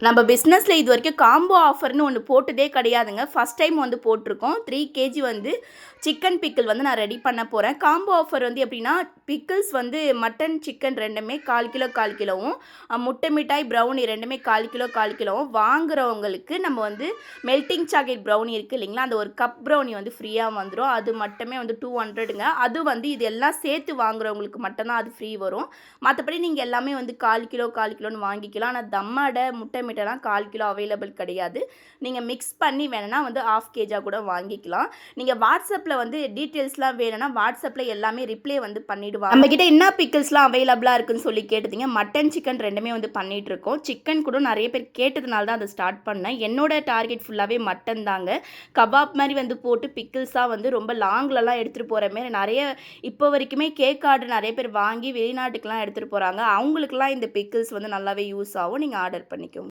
நம்ம பிஸ்னஸில் இது வரைக்கும் காம்போ ஆஃபர்னு ஒன்று போட்டதே கிடையாதுங்க. ஃபஸ்ட் டைம் வந்து போட்டிருக்கோம். 3 கேஜி வந்து சிக்கன் பிக்கிள் வந்து நான் ரெடி பண்ண போகிறேன். காம்போ ஆஃபர் வந்து எப்படின்னா, பிக்கிள்ஸ் வந்து மட்டன், சிக்கன் ரெண்டுமே 1/4 கிலோ 1/4 கிலோவும், முட்டை மிட்டாய், ப்ரௌனி ரெண்டுமே 1/4 கிலோ 1/4 கிலோவும் வாங்குறவங்களுக்கு நம்ம வந்து மெல்ட்டிங் சாக்லேட் ப்ரௌனி இருக்குது இல்லைங்களா, அந்த ஒரு கப் ப்ரௌனி வந்து ஃப்ரீயாக வந்துடும். அது மட்டுமே வந்து 200ங்க. அது வந்து இது எல்லாம் சேர்த்து வாங்குறவங்களுக்கு மட்டும்தான் அது ஃப்ரீ வரும். மற்றபடி நீங்கள் எல்லாமே வந்து 1/4 கிலோ 1/4 கிலோன்னு வாங்கிக்கலாம். ஆனால் தம்மடை, முட்டை மிட்டாய்லாம் 1/4 கிலோ அவைலபிள் கிடையாது. நீங்கள் மிக்ஸ் பண்ணி வேணும்னா வந்து 1/2 கேஜா கூட வாங்கிக்கலாம். நீங்கள் வாட்ஸ்அப்பில் வந்து டீட்டெயில்ஸ்லாம் வேணும்னா வாட்ஸ்அப்பில் எல்லாமே ரிப்ளை வந்து பண்ணிவிடுவாங்க. நம்மக்கிட்ட என்ன பிக்கிள்ஸ்லாம் அவைலபிளாக இருக்குன்னு சொல்லி கேட்டுதிங்க. மட்டன், சிக்கன் ரெண்டுமே வந்து பண்ணிகிட்ருக்கோம். சிக்கன் கூட நிறைய பேர் கேட்டதுனால தான் அதை ஸ்டார்ட் பண்ணேன். என்னோட டார்கெட் ஃபுல்லாகவே மட்டன் தாங்க. கபாப் மாதிரி வந்து போட்டு பிக்கிள்ஸாக வந்து ரொம்ப லாங்லலாம் எடுத்துகிட்டு போகிற மாரி நிறைய இப்போ வரைக்குமே கேக் ஆர்டர் நிறைய பேர் வாங்கி வெளிநாட்டுக்கெலாம் எடுத்துகிட்டு போகிறாங்க. அவங்களுக்குலாம் இந்த பிக்கிள்ஸ் வந்து நல்லாவே யூஸ் ஆகும். நீங்கள் ஆர்டர் பண்ணிக்கோங்க.